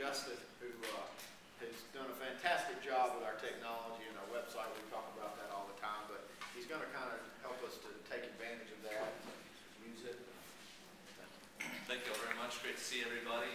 Justin, who has done a fantastic job with our technology and our website. We talk about that all the time, but he's going to kind of help us to take advantage of that, use it. Thank you all very much. Great to see everybody.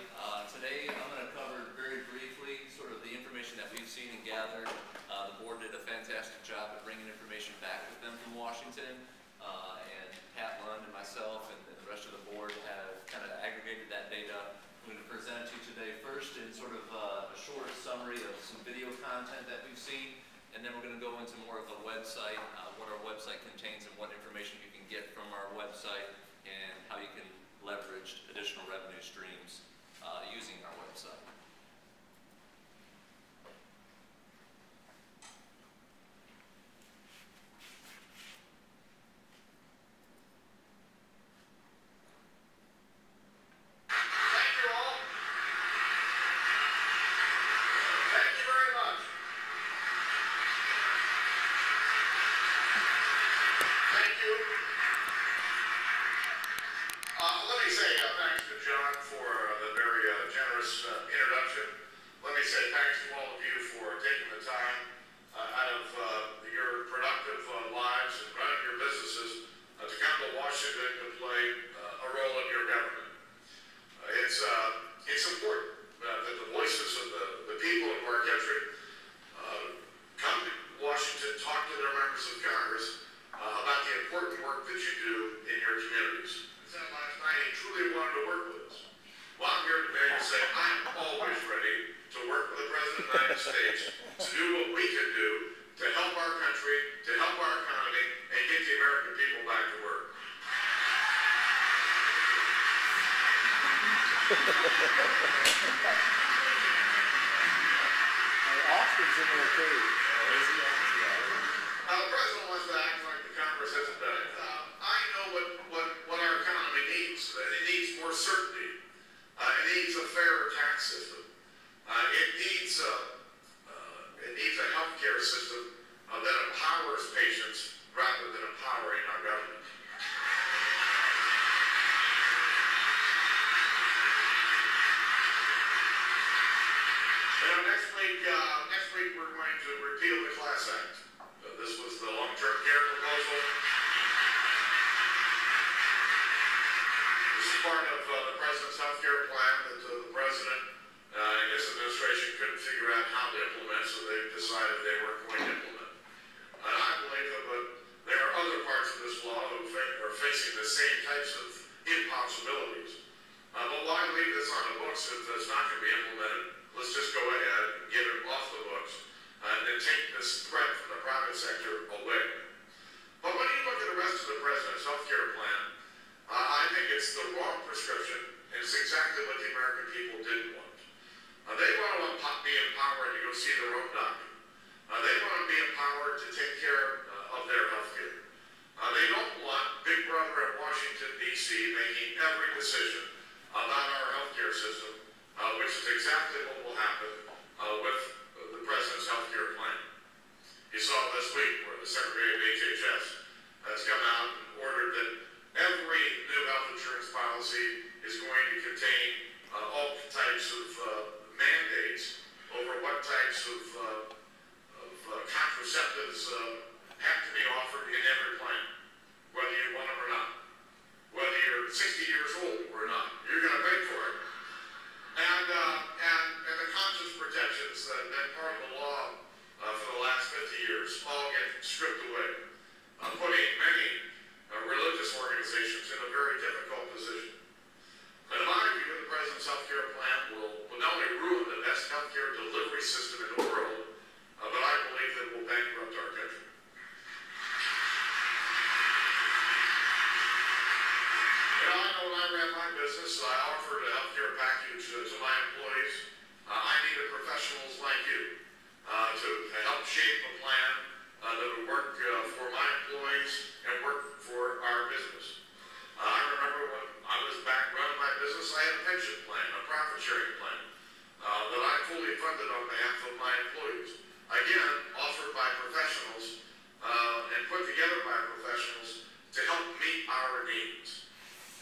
Today I'm going to cover very briefly sort of the information that we've seen and gathered. The board did a fantastic job at bringing information back with them from Washington, and Pat Lund and myself and the rest of the board have kind of aggregated that data. I'm going to present to you today first in sort of a short summary of some video content that we've seen, and then we're going to go into more of the website, what our website contains and what information you can get from our website and how you can leverage additional revenue streams using our website.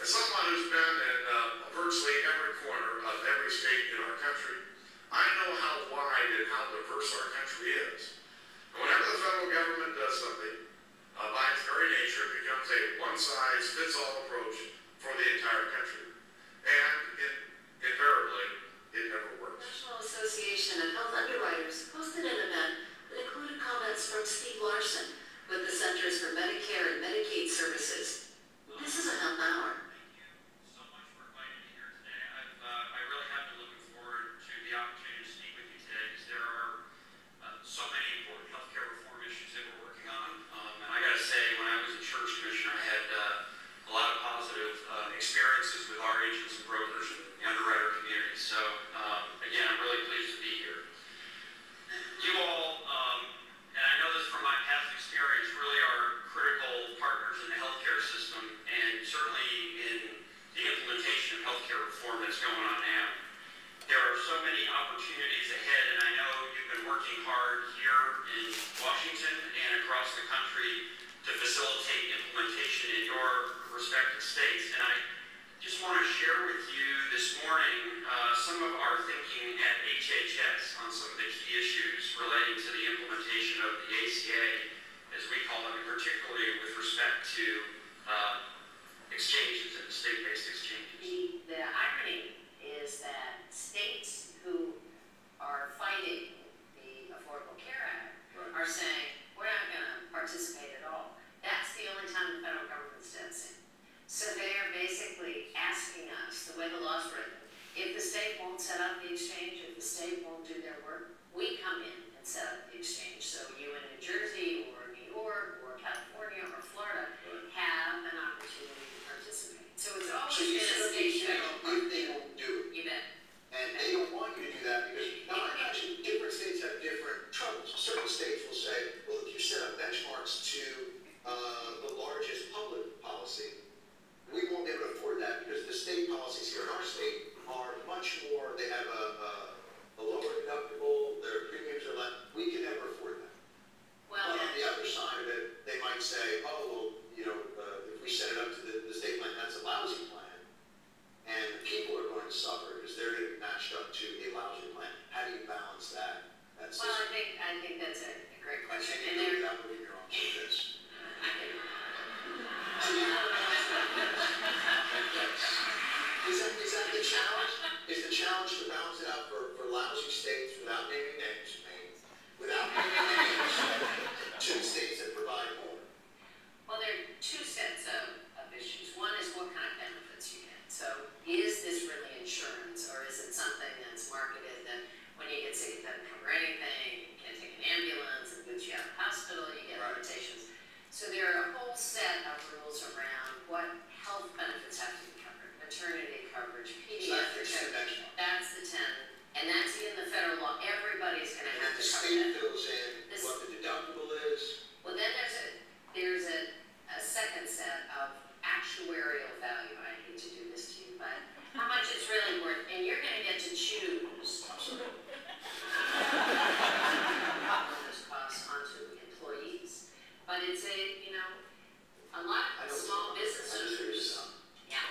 As someone who's been in virtually every corner of every state in our country, one-size-fits-all approach for the entire country. And invariably, it never works. The National Association of Health Underwriters hosted an event that included comments from Steve Larson with the Centers for Medicare and Medicaid Services. This is a health hour. Thank you so much for inviting me here today. I really have been looking forward to the opportunity to speak with you today because there are so many important healthcare reform issues that we're working on. And I got to say, when I was a church commissioner, I had a lot of positive experiences with our agents and brokers and the underwriter community. So again, I'm really pleased to be here. You all, and I know this from my past experience, really are critical partners in the healthcare system and certainly in the implementation of healthcare reform that's going on now. There are so many opportunities ahead, and I know you've been working hard here in Washington and across the country to facilitate implementation in your respective states. And I just want to share with you this morning some of our thinking at HHS on some of the key issues relating to the implementation of the ACA, as we call it, particularly with respect to exchanges and state-based exchanges. The irony is that states who are fighting the Affordable Care Act are saying, we're not going to participate at all. That's the only time the federal government steps in. So they are basically asking us, the way the law's written, if the state won't set up the exchange, if the state won't do their work, we come in and set up the exchange. So you in New Jersey or New York or California or Florida have an opportunity to participate. So it's always So you been a set up the state exchange federal if they won't do it. You bet. And they don't want you to do that because, now actually, different states have different troubles. Certain states will say, well, if you set up benchmarks to the largest public policy, we won't be able to afford that because the state policies here in our state are much more, they have a lower deductible, their premiums are less, we can never afford that. Well, But on the other side of it, they might say, oh, well, you know, if we set it up to the state plan, that's a lousy plan. And people are going to suffer because they're getting matched up to a lousy plan. How do you balance that? That's well, I think that's a great question. and And you do there, that with your own service. Is that the challenge? Is the challenge to balance it out for lousy states without naming names, without naming names, to the states that provide more? well, there are two sets of issues. One is what kind of benefits you get. So is this really insurance or is it something that's marketed that when you get sick it doesn't cover anything, you can't take an ambulance, it puts you out of the hospital, you get Right. limitations. So there are a whole set of rules around what health benefits have to be covered. Maternity coverage, So that pediatric fixes the coverage. benchmark. That's the 10. And that's in the federal law. Everybody's going to And have the to cover state that. fills in This- what the deductible is. Well, then there's a second set of actuarial value. I hate to do this to you, but how much it's really worth, and you're going to get to choose those costs onto employees. But it's a lot I of know small I just figured business this owners. out. Yeah.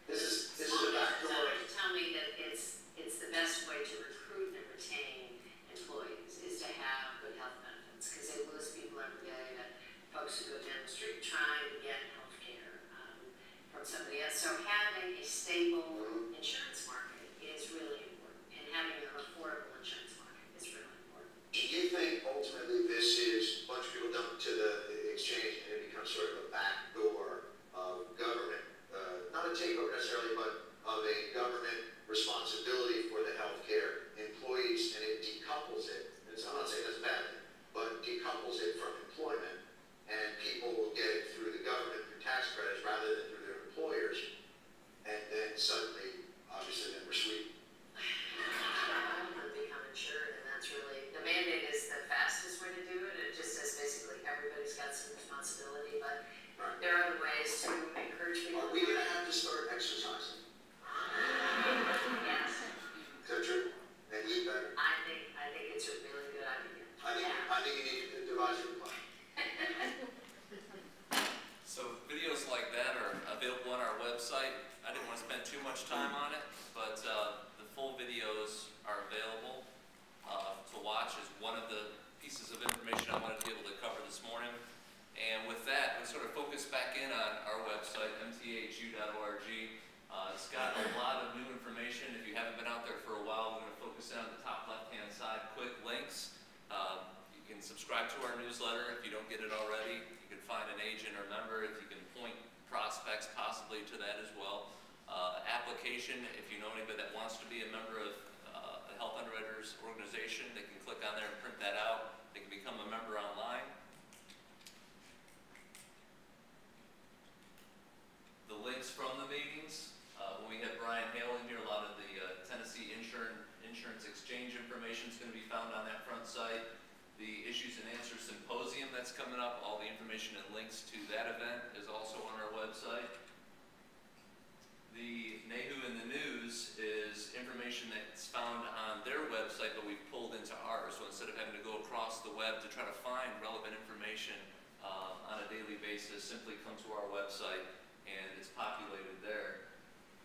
This is Small a backdoor. business owners tell me that it's the best way to recruit and retain employees is to have good health benefits because they lose people every day to folks who go down the street trying to get health care from somebody else. So having a stable insurance market is really important, and having an affordable insurance market is really important. Do you think ultimately this is a bunch of people dump to the exchange and it becomes sort of a backdoor of government, not a takeover necessarily, but of a government responsibility for the healthcare employees, and it decouples it? I'm not saying that's a bad thing, but decouples it from employment, and people will get it through the government through tax credits rather than through their employers, and then suddenly, obviously, then we're sweet. Become insured, and that's really, the mandate is the fastest way to do it. It just says basically everybody's got some responsibility, but Right. there are other ways to encourage people. Are we going to have to start exercising? Yes, Is that true? And eat better? I think it's a really good idea. I think you need to devise a plan. So videos like that are available on our website. I didn't want to spend too much time on it, but the full videos are available to watch as one of the pieces of information I wanted to be able to cover this morning. And with that, we sort of focus focus back in on our website, mtahu.org. It's got a lot of new information. If you haven't been out there for a while, we're going to focus in on the top left-hand side, quick links. You can subscribe to our newsletter if you don't get it already. You can find an agent or member if you can point prospects possibly to that as well. Application, if you know anybody that wants to be a member of a Health Underwriters organization, they can click on there and print that out. They can become a member online. The links from the meetings, when we have Brian Hale in here, a lot of the Tennessee Insurance Exchange information is going to be found on that front site. The Issues and Answers Symposium that's coming up, all the information and links to that event is also on our website. The Mtahu in the News is information that's found on their website, but we've pulled into ours. So instead of having to go across the web to try to find relevant information on a daily basis, simply come to our website and it's populated there.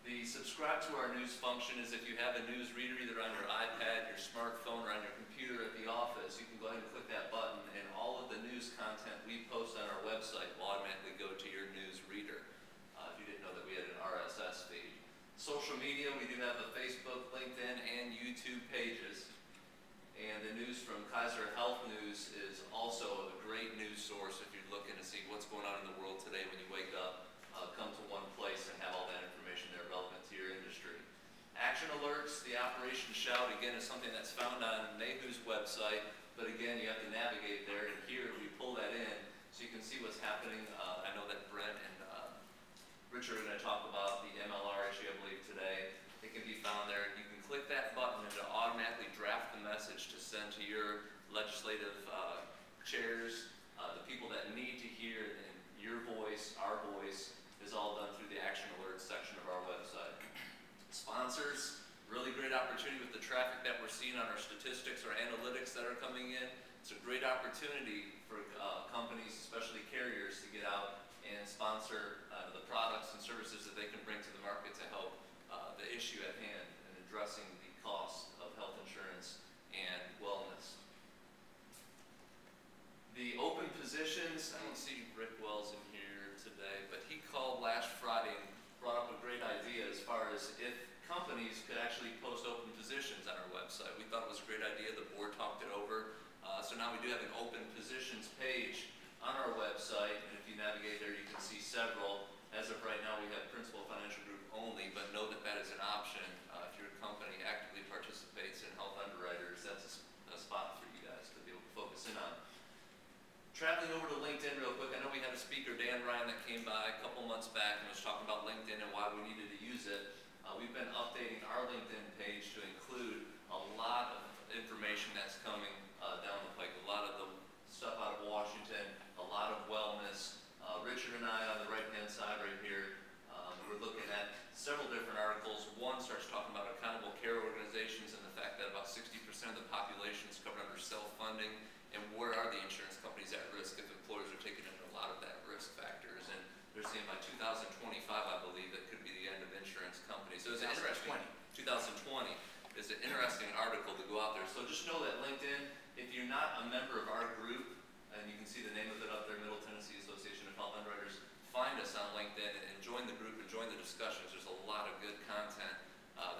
The subscribe to our news function is if you have a news reader either on your iPad, your smartphone, or on your computer at the office, you can go ahead and click that button and all of the news content we post on our website will automatically go to your news reader. If you didn't know that we had an RSS feed. Social media, we do have the Facebook, LinkedIn, and YouTube pages. And the news from Kaiser Health News is also a great news source if you're looking to see what's going on in the world today when you wake up. Come to one place and have all that information there relevant to your industry. Action alerts, the Operation Shout, again, is something that's found on Mtahu's website, but again, you have to navigate there, and here we pull that in so you can see what's happening. I know that Brent and Richard are going to talk about the MLR issue, I believe, today. It can be found there. You can click that button and it'll automatically draft the message to send to your legislative chairs, the people that need to hear it, and your voice, our voice, is all done through the Action Alerts section of our website. Sponsors, really great opportunity with the traffic that we're seeing on our statistics or analytics that are coming in. It's a great opportunity for companies, especially carriers, to get out and sponsor the products and services that they can bring to the market to help the issue at hand in addressing the cost of health insurance and wellness. The open positions, I don't see Rick Wells in here today, but he called last Friday and brought up a great idea as far as if companies could actually post open positions on our website. We thought it was a great idea. The board talked it over. So now we do have an open positions page on our website, and if you navigate there, you can see several. As of right now, we have Principal Financial Group only, but know that that is an option. If your company actively participates in health underwriters, that's a spot for you guys to be able to focus in on. Traveling over to LinkedIn real quick, I know we had a speaker, Dan Ryan, that came by a couple months back and was talking about LinkedIn and why we needed to use it. We've been updating our LinkedIn page to include a lot of information that's coming down the pike. A lot of the stuff out of Washington, a lot of wellness. Richard and I on the right-hand side right here, we're looking at several different articles. One starts talking about accountable care organizations and the fact that about 60% of the population is covered under self-funding, and where are the insurance companies at risk if employers are taking in a lot of that risk factors. And they're saying by 2025, I believe, that could be the end of insurance companies. So it's an interesting, 2020 is an interesting article to go out there. So just know that LinkedIn, if you're not a member of our group, and you can see the name of it up there, Middle Tennessee Association of Health Underwriters, find us on LinkedIn and join the group and join the discussions. There's a lot of good content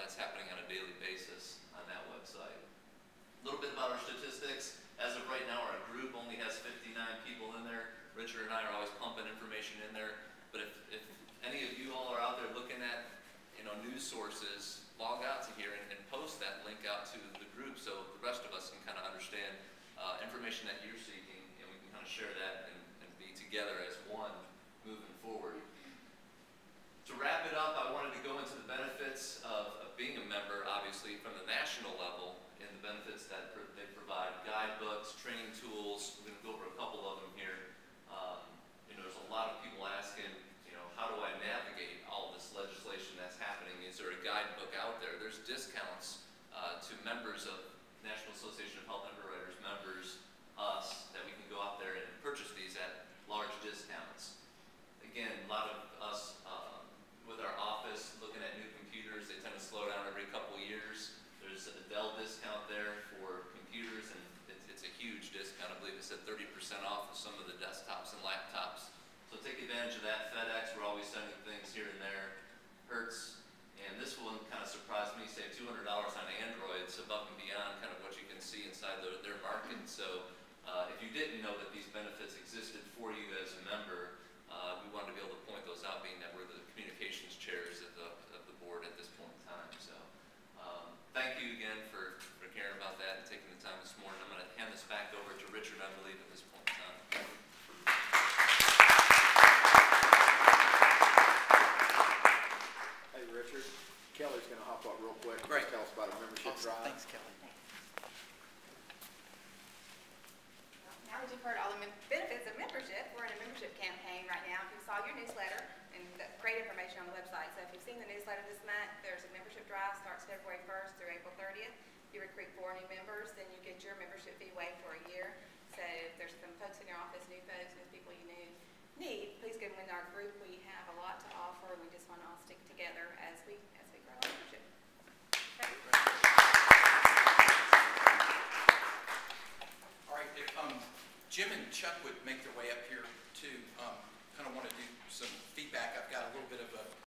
that's happening on a daily basis on that website. A little bit about our statistics. As of right now, our group only has 59 people in there. Richard and I are always pumping information in there. But if any of you all are out there looking at news sources, log out to here and post that link out to the group so the rest of us can kind of understand information that you're seeking, and we can kind of share that and be together as one moving forward. To wrap it up, I wanted to go into the benefits of being a member, obviously, from the national level, and the benefits that they provide. Guidebooks, training tools. We're going to go over a couple of them here. There's a lot of people asking, how do I navigate all this legislation that's happening? Is there a guidebook out there? There's discounts to members of National Association of Health Underwriters, members, us, that we can go out there and purchase these at large discounts. Again, a lot of us with our office looking at new computers, they tend to slow down every couple of years. There's a Dell discount there for computers, and it's a huge discount. I believe it said 30% off of some of the desktops and laptops. So take advantage newsletter, and great information on the website. So if you've seen the newsletter this month, there's a membership drive, starts February 1st through April 30th. You recruit 4 new members, then you get your membership fee waived for a year. So if there's some folks in your office, new folks, new people you need, please get them in our group. We have a lot to offer, and we just want to all stick together as we grow our membership. Okay. All right, if Jim and Chuck would make their way up here to kind of want to do